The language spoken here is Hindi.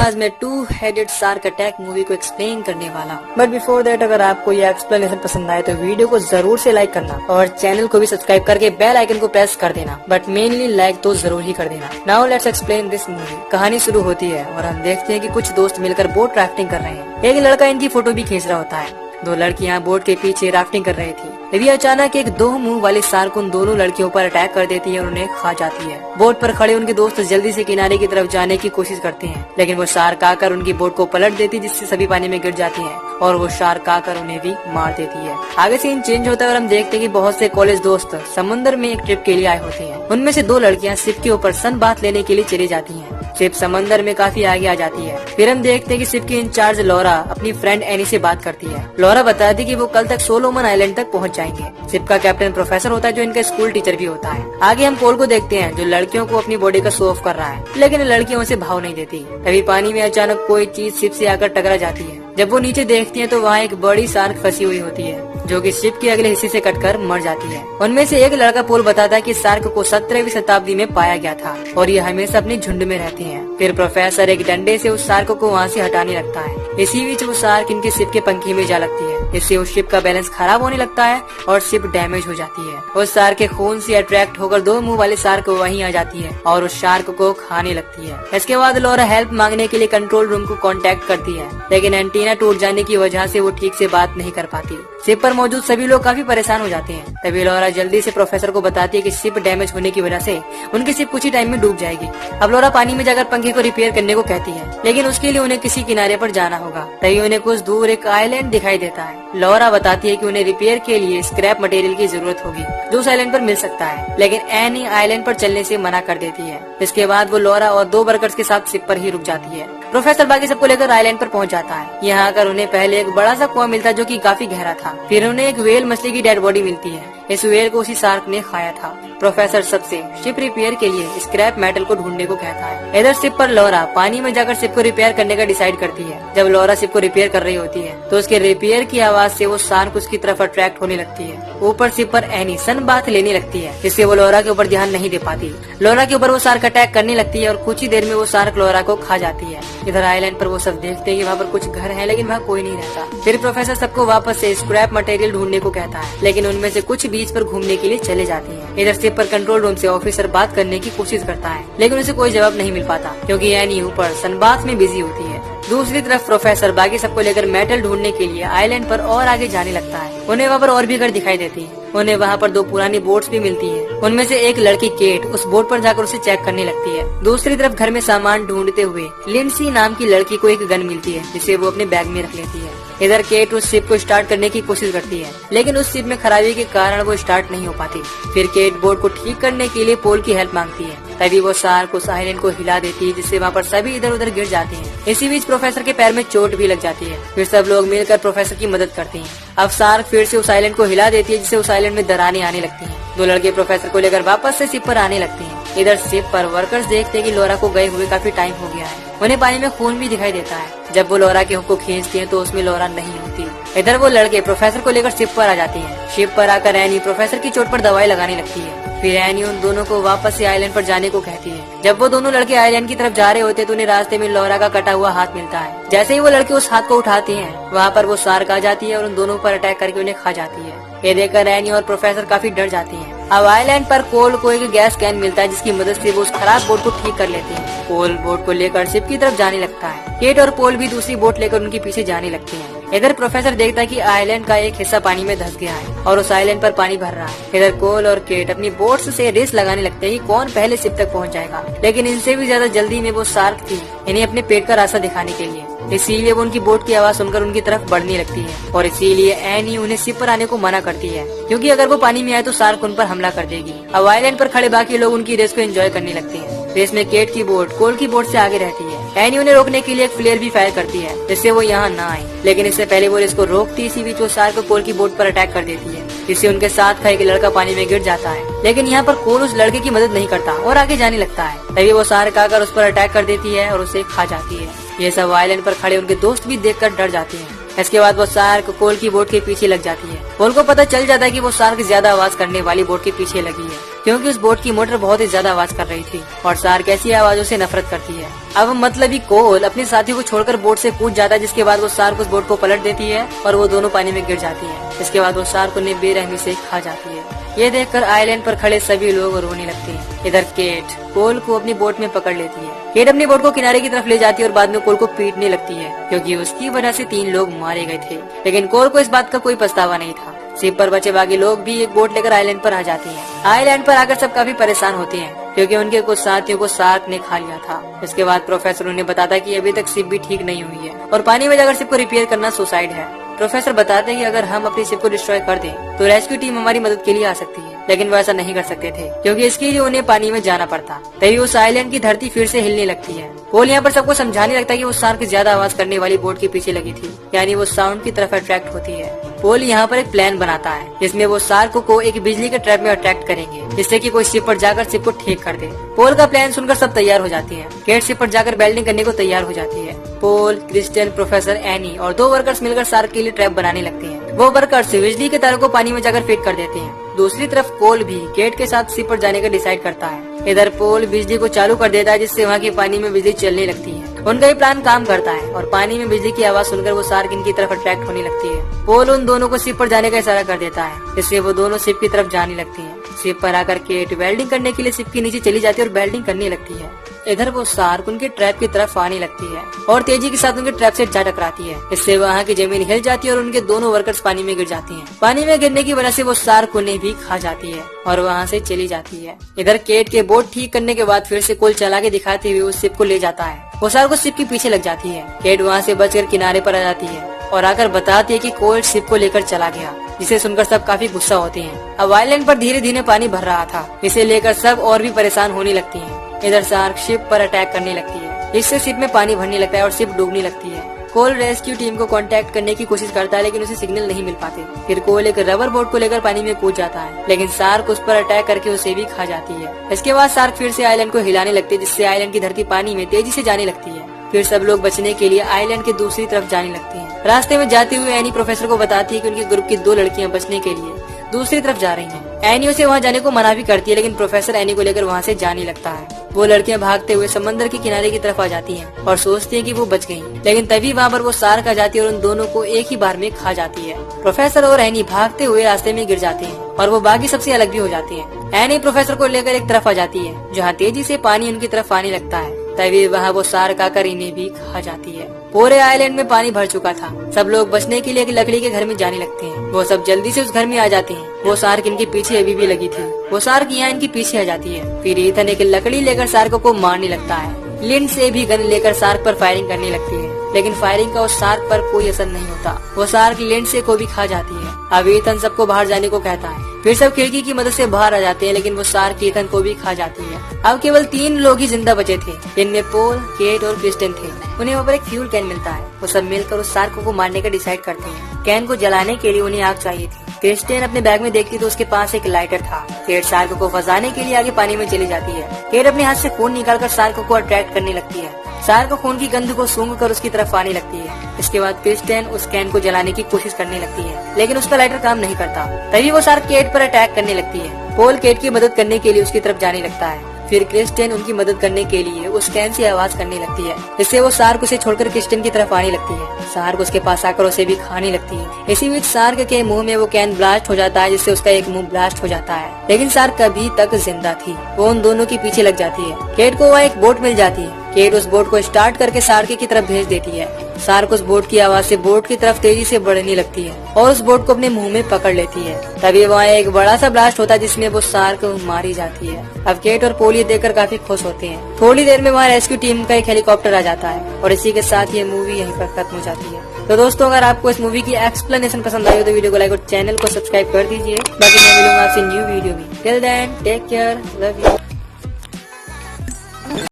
आज मैं two headed shark attack movie को एक्सप्लेन करने वाला हूँ। बट बिफोर दैट अगर आपको ये एक्सप्लेनेशन पसंद आए तो वीडियो को जरूर से लाइक करना और चैनल को भी सब्सक्राइब करके बेल आइकन को प्रेस कर देना, बट मेनली लाइक तो जरूर ही कर देना। Now let's explain this movie. कहानी शुरू होती है और हम देखते हैं कि कुछ दोस्त मिलकर बोट राफ्टिंग कर रहे हैं। एक लड़का इनकी फोटो भी खींच रहा होता है। दो लड़कियां बोट के पीछे राफ्टिंग कर रही थी। तभी अचानक एक दो मुंह वाली शार्क उन दोनों लड़कियों पर अटैक कर देती है और उन्हें खा जाती है। बोट पर खड़े उनके दोस्त जल्दी से किनारे की तरफ जाने की कोशिश करते हैं, लेकिन वो शार्क आकर उनकी बोट को पलट देती है, जिससे सभी पानी में गिर जाती हैं और वो शार्क आकर उन्हें भी मार देती है। आगे सीन चेंज होता है और हम देखते हैं कि बहुत से कॉलेज दोस्त समुद्र में एक ट्रिप के लिए आए होते हैं। उनमें से दो लड़कियां शिप के ऊपर सन बाथ लेने के लिए चली जाती हैं। शिप समंदर में काफी आगे आ जाती है। फिर हम देखते हैं कि शिप की इंचार्ज लॉरा अपनी फ्रेंड एनी से बात करती है। लॉरा बताती कि वो कल तक सोलोमन आइलैंड तक पहुंच जाएंगे। शिप का कैप्टन प्रोफेसर होता है जो इनका स्कूल टीचर भी होता है। आगे हम पोल को देखते हैं जो लड़कियों को अपनी बॉडी का शो ऑफ कर रहा है, लेकिन लड़कियों उसे भाव नहीं देती। तभी पानी में अचानक कोई चीज शिप से आकर टकरा जाती है। जब वो नीचे देखती है तो वहाँ एक बड़ी शार्क फंसी हुई होती है जो कि शिप के अगले हिस्से से कटकर मर जाती है। उनमें से एक लड़का पोल बताता है कि शार्क को 17वीं शताब्दी में पाया गया था और ये हमेशा अपने झुंड में रहते हैं। फिर प्रोफेसर एक डंडे से उस शार्क को वहाँ से हटाने लगता है। इसी बीच वो शार्क इनके शिप के पंखे में जा लगती है। इससे उस शिप का बैलेंस खराब होने लगता है और शिप डैमेज हो जाती है। उस शार्क के खून से अट्रैक्ट होकर दो मुंह वाले शार्क वहीं आ जाती है और उस शार्क को खाने लगती है। इसके बाद लॉरा हेल्प मांगने के लिए कंट्रोल रूम को कांटेक्ट करती है, लेकिन एंटीना टूट जाने की वजह से वो ठीक से बात नहीं कर पाती। शिप पर मौजूद सभी लोग काफी परेशान हो जाते हैं। तभी लॉरा जल्दी से प्रोफेसर को बताती है कि शिप डैमेज होने की वजह से उनकी शिप कुछ ही टाइम में डूब जाएगी। अब लॉरा पानी में जाकर पंखे को रिपेयर करने को कहती है, लेकिन उसके लिए उन्हें किसी किनारे पर जाना होगा। तभी उन्हें कुछ दूर एक आइलैंड दिखाई देता है। लॉरा बताती है कि उन्हें रिपेयर के लिए स्क्रैप मटेरियल की जरूरत होगी जो उस आइलैंड पर मिल सकता है, लेकिन एनी आइलैंड पर चलने से मना कर देती है। इसके बाद वो लॉरा और दो वर्कर्स के साथ शिप पर ही रुक जाती है। प्रोफेसर बाकी सबको लेकर आइलैंड पर पहुंच जाता है। यहाँ आकर उन्हें पहले एक बड़ा सा कुआं मिलता है जो कि काफी गहरा था। फिर उन्हें एक व्हेल मछली की डेड बॉडी मिलती है। इस व्हेल को उसी शार्क ने खाया था। प्रोफेसर सबसे शिप रिपेयर के लिए स्क्रैप मेटल को ढूंढने को कहता है। इधर शिप पर लॉरा पानी में जाकर शिप को रिपेयर करने का डिसाइड करती है। जब लॉरा शिप को रिपेयर कर रही होती है तो उसके रिपेयर की आवाज से वो शार्क उसकी तरफ अट्रैक्ट होने लगती है। ऊपर शिप पर एनी सन बाथ लेने लगती है, जिससे वो लॉरा के ऊपर ध्यान नहीं दे पाती। लॉरा के ऊपर वो शार्क अटैक करने लगती है और कुछ ही देर में वो शार्क लॉरा को खा जाती है। इधर आइलैंड पर वो सब देखते हैं कि वहाँ पर कुछ घर है, लेकिन वहाँ कोई नहीं रहता। फिर प्रोफेसर सबको वापस से स्क्रैप मटेरियल ढूंढने को कहता है, लेकिन उनमें से कुछ बीच पर घूमने के लिए चले जाती हैं। इधर शिप पर कंट्रोल रूम से ऑफिसर बात करने की कोशिश करता है, लेकिन उसे कोई जवाब नहीं मिल पाता क्योंकि एनी ऊपर सनबाथ में बिजी होती है। दूसरी तरफ प्रोफेसर बाकी सबको लेकर मेटल ढूंढने के लिए आइलैंड पर और आगे जाने लगता है। उन्हें वहाँ पर और भी घर दिखाई देती है। उन्हें वहाँ पर दो पुरानी बोट्स भी मिलती हैं। उनमें से एक लड़की केट उस बोट पर जाकर उसे चेक करने लगती है। दूसरी तरफ घर में सामान ढूंढते हुए लिंडसी नाम की लड़की को एक गन मिलती है, जिसे वो अपने बैग में रख लेती है। इधर केट उस शिप को स्टार्ट करने की कोशिश करती है, लेकिन उस शिप में खराबी के कारण वो स्टार्ट नहीं हो पाती। फिर केट बोट को ठीक करने के लिए पोल की हेल्प मांगती है। तभी वो शार्क उस आइलैंड को हिला देती है, जिससे वहाँ पर सभी इधर उधर गिर जाते हैं। इसी बीच प्रोफेसर के पैर में चोट भी लग जाती है। फिर सब लोग मिलकर प्रोफेसर की मदद करते हैं। अब शार्क फिर से उस आइलैंड को हिला देती है, जिससे उस आइलैंड में दरारें आने लगती हैं। दो लड़के प्रोफेसर को लेकर वापस से शिप पर आने लगते हैं। इधर शिप पर वर्कर्स देखते हैं कि लॉरा को गए हुए काफी टाइम हो गया है। उन्हें पानी में खून भी दिखाई देता है। जब वो लॉरा के हुक को खींचती हैं तो उसमें लॉरा नहीं होती। इधर वो लड़के प्रोफेसर को लेकर शिप पर आ जाते हैं। शिप पर आकर एनी प्रोफेसर की चोट पर दवाई लगाने लगती है। फिर एनी उन दोनों को वापस से आइलैंड पर जाने को कहती है। जब वो दोनों लड़के आइलैंड की तरफ जा रहे होते तो उन्हें रास्ते में लॉरा का कटा हुआ हाथ मिलता है। जैसे ही वो लड़के उस हाथ को उठाते हैं, वहाँ पर वो शार्क आ जाती है और उन दोनों पर अटैक करके उन्हें खा जाती है। ये देखकर एनी और प्रोफेसर काफी डर जाते हैं। अब आइलैंड पर कोल को एक गैस कैन मिलता है, जिसकी मदद से वो उस खराब बोट को ठीक कर लेते हैं। कोल बोट को लेकर शिप की तरफ जाने लगता है। केट और पोल भी दूसरी बोट लेकर उनके पीछे जाने लगते हैं। इधर प्रोफेसर देखता है कि आइलैंड का एक हिस्सा पानी में धंस गया है और उस आइलैंड पर पानी भर रहा है। इधर कोल और केट अपनी बोट्स से रेस लगाने लगते हैं कि कौन पहले शिप तक पहुंच जाएगा, लेकिन इनसे भी ज्यादा जल्दी में वो शार्क थी इन्हें अपने पेट का रास्ता दिखाने के लिए। इसीलिए वो उनकी बोट की आवाज सुनकर उनकी तरफ बढ़ने लगती है और इसीलिए एनी उन्हें शिप पर आने को मना करती है, क्योंकि अगर वो पानी में आए तो शार्क उन पर हमला कर देगी। अब आइलैंड पर खड़े बाकी लोग उनकी रेस को एंजॉय करने लगते हैं। रेस में केट की बोट कोल की बोट से आगे रहती है। एनी उन्हें रोकने के लिए एक फ्लेयर भी फायर करती है, जिससे वो यहाँ न आए, लेकिन इससे पहले वो रेस को रोकती। इसी बीच वो शार्क कोल की बोट पर अटैक कर देती है, जिससे उनके साथ का एक लड़का पानी में गिर जाता है। लेकिन यहाँ पर कोल उस लड़के की मदद नहीं करता और आगे जाने लगता है। तभी वो शार्क आकर उस पर अटैक कर देती है और उसे खा जाती है। ये सब आइलैंड पर खड़े उनके दोस्त भी देखकर डर जाते हैं। इसके बाद वो शार्क कोल की बोट के पीछे लग जाती है। कोल को पता चल जाता है कि वो शार्क ज्यादा आवाज करने वाली बोट के पीछे लगी है। क्योंकि उस बोट की मोटर बहुत ही ज्यादा आवाज कर रही थी और शार्क ऐसी आवाजों से नफरत करती है। अब मतलबी कोल अपने साथी को छोड़कर बोट से कूद जाता है, जिसके बाद वो शार्क उस बोट को पलट देती है और वो दोनों पानी में गिर जाती है। इसके बाद वो शार्क उन्हें बेरहमी से खा जाती है। ये देखकर आइलैंड पर खड़े सभी लोग रोने लगते हैं। इधर केट कोल को अपनी बोट में पकड़ लेती है। केट अपनी बोट को किनारे की तरफ ले जाती है और बाद में कोल को पीटने लगती है, क्योंकि उसकी वजह से 3 लोग मारे गए थे। लेकिन कोल को इस बात का कोई पछतावा नहीं था। शिप पर बचे बाकी लोग भी एक बोट लेकर आइलैंड पर आ जाते हैं। आइलैंड पर आकर सब काफी परेशान होते हैं, क्योंकि उनके कुछ साथियों को शार्क ने खा लिया था। इसके बाद प्रोफेसर उन्हें बताता है कि अभी तक शिप भी ठीक नहीं हुई है और पानी में जाकर शिप को रिपेयर करना सुसाइड है। प्रोफेसर बताते हैं कि अगर हम अपनी शिप को डिस्ट्रॉय कर दें तो रेस्क्यू टीम हमारी मदद के लिए आ सकती है, लेकिन वो ऐसा नहीं कर सकते थे, क्योंकि इसके लिए उन्हें पानी में जाना पड़ता। तभी उस आइलैंड की धरती फिर से हिलने लगती है। पोल यहाँ पर सबको समझाने लगता है कि वो शार्क ज्यादा आवाज करने वाली बोट के पीछे लगी थी, यानी वो साउंड की तरफ अट्रैक्ट होती है। पोल यहाँ पर एक प्लान बनाता है, जिसमें वो शार्क को एक बिजली के ट्रैप में अट्रैक्ट करेंगे, जिससे कि कोई शिप पर जाकर शिप को ठीक कर दे। पोल का प्लान सुनकर सब तैयार हो जाती हैं। केट शिप पर जाकर वेल्डिंग करने को तैयार हो जाती है। पोल, क्रिस्टियन, प्रोफेसर, एनी और 2 वर्कर्स मिलकर शार्क के लिए ट्रैप बनाने लगते हैं। वो वर्कर्स बिजली के तारों को पानी में जाकर फिट कर देते हैं। दूसरी तरफ पोल भी केट के साथ शिप पर जाने का डिसाइड करता है। इधर पोल बिजली को चालू कर देता है, जिससे वहाँ के पानी में बिजली चलने लगती है। उनका ये प्लान काम करता है और पानी में बिजली की आवाज सुनकर वो शार्क इनकी तरफ अट्रैक्ट होने लगती है। पोल उन दोनों को शिप पर जाने का इशारा कर देता है, जिससे वो दोनों शिप की तरफ जाने लगती हैं। शिप पर आकर केट वेल्डिंग करने के लिए शिप के नीचे चली जाती है और वेल्डिंग करने लगती है। इधर वो शार्क उनके ट्रैप की तरफ आने लगती है और तेजी के साथ उनके ट्रैप से जा टकराती है। इससे वहाँ की जमीन हिल जाती है और उनके दोनों वर्कर्स पानी में गिर जाती हैं। पानी में गिरने की वजह से वो शार्क उन्हें भी खा जाती है और वहाँ से चली जाती है। इधर केट के बोट ठीक करने के बाद फिर से कोल चला के दिखाते हुए उस शिप को ले जाता है। वो शार्क उस शिप के पीछे लग जाती है। केट वहाँ से बचकर किनारे पर आ जाती है और आकर बताती है कि कोल शिप को लेकर चला गया, जिसे सुनकर सब काफी गुस्सा होते हैं। अब आइलैंड पर धीरे धीरे पानी भर रहा था, इसे लेकर सब और भी परेशान होने लगती हैं। इधर शार्क शिप पर अटैक करने लगती है, इससे शिप में पानी भरने लगता है और शिप डूबने लगती है। कोल रेस्क्यू टीम को कांटेक्ट करने की कोशिश करता है, लेकिन उसे सिग्नल नहीं मिल पाते। फिर कोल एक रबर बोट को लेकर पानी में कूद जाता है, लेकिन शार्क उस पर अटैक करके उसे भी खा जाती है। इसके बाद शार्क फिर से आइलैंड को हिलाने लगती है, जिससे आइलैंड की धरती पानी में तेजी से जाने लगती है। फिर सब लोग बचने के लिए आइलैंड के दूसरी तरफ जाने लगते हैं। रास्ते में जाते हुए एनी प्रोफेसर को बताती है कि उनके ग्रुप की 2 लड़कियां बचने के लिए दूसरी तरफ जा रही हैं। एनी उसे वहां जाने को मना भी करती है, लेकिन प्रोफेसर एनी को लेकर वहां से जाने लगता है। वो लड़कियां भागते हुए समंदर के किनारे की तरफ आ जाती हैं और सोचती हैं कि वो बच गईं, लेकिन तभी वहां पर वो शार्क आ जाती है और उन दोनों को एक ही बार में खा जाती है। प्रोफेसर और एनी भागते हुए रास्ते में गिर जाते हैं और वो बाकी सबसे अलग भी हो जाते हैं। एनी प्रोफेसर को लेकर एक तरफ आ जाती है, जहाँ तेजी से पानी उनकी तरफ आने लगता है। तभी वहाँ वो शार्क आकर इन्हें भी खा जाती है। पूरे आइलैंड में पानी भर चुका था। सब लोग बचने के लिए एक लकड़ी के घर में जाने लगते हैं। वो सब जल्दी से उस घर में आ जाते हैं। वो शार्क इनके पीछे अभी भी लगी थी। वो शार्क यहाँ इनके पीछे आ जाती है। फिर ईथन एक लकड़ी लेकर शार्क को मारने लगता है। लिंड से भी गन लेकर शार्क पर फायरिंग करने लगती है, लेकिन फायरिंग का उस शार्क पर कोई असर नहीं होता। वो शार्क लिंड से को भी खा जाती है। अब ईथन सबको बाहर जाने को कहता है। फिर सब खिड़की की मदद से बाहर आ जाते हैं, लेकिन वो शार्क ईथन को भी खा जाती है। अब केवल 3 लोग ही जिंदा बचे थे, जिनमें पोल, केट और क्रिस्टियन थे। उन्हें वहाँ पर एक फ्यूल कैन मिलता है। वो सब मिलकर उस शार्क को मारने का डिसाइड करते हैं। कैन को जलाने के लिए उन्हें आग चाहिए थी। क्रिस्टियन अपने बैग में देखती तो उसके पास एक लाइटर था। केट शार्क को फंसाने के लिए आगे पानी में चली जाती है। केट अपने हाथ से खून निकालकर शार्क को अट्रैक्ट करने लगती है। शार्क खून की गंध को सूंघ कर उसकी तरफ आने लगती है। इसके बाद क्रिस्टियन उस कैन को जलाने की कोशिश करने लगती है, लेकिन उसका लाइटर काम नहीं करता। तभी वो शार्क केट पर अटैक करने लगती है। पोल केट की मदद करने के लिए उसकी तरफ जाने लगता है। फिर क्रिस्टियन उनकी मदद करने के लिए उस कैन से आवाज करने लगती है, जिससे वो शार्क उसे छोड़कर क्रिस्टियन की तरफ आने लगती है। शार्क उसके पास आकर उसे भी खाने लगती है। इसी बीच शार्क के मुंह में वो कैन ब्लास्ट हो जाता है, जिससे उसका एक मुंह ब्लास्ट हो जाता है। लेकिन शार्क अभी तक जिंदा थी। वो उन दोनों के पीछे लग जाती है। केट को वहाँ एक बोट मिल जाती है। केट उस बोट को स्टार्ट करके शार्क की तरफ भेज देती है। शार्क उस बोट की आवाज से बोट की तरफ तेजी से बढ़ने लगती है और उस बोट को अपने मुंह में पकड़ लेती है। तभी वहाँ एक बड़ा सा ब्लास्ट होता है, जिसमें वो शार्क मारी जाती है। अब केट और पोल ये देखकर काफी खुश होते हैं। थोड़ी देर में वहाँ रेस्क्यू टीम का एक हेलीकॉप्टर आ जाता है और इसी के साथ ये मूवी यहीं पर खत्म हो जाती है। तो दोस्तों, अगर आपको इस मूवी की एक्सप्लेनेशन पसंद आई हो तो वीडियो को लाइक और चैनल को सब्सक्राइब कर दीजिए। बाकी मैं मिलूंगा आपसे न्यू वीडियो में। Till then take care, love you.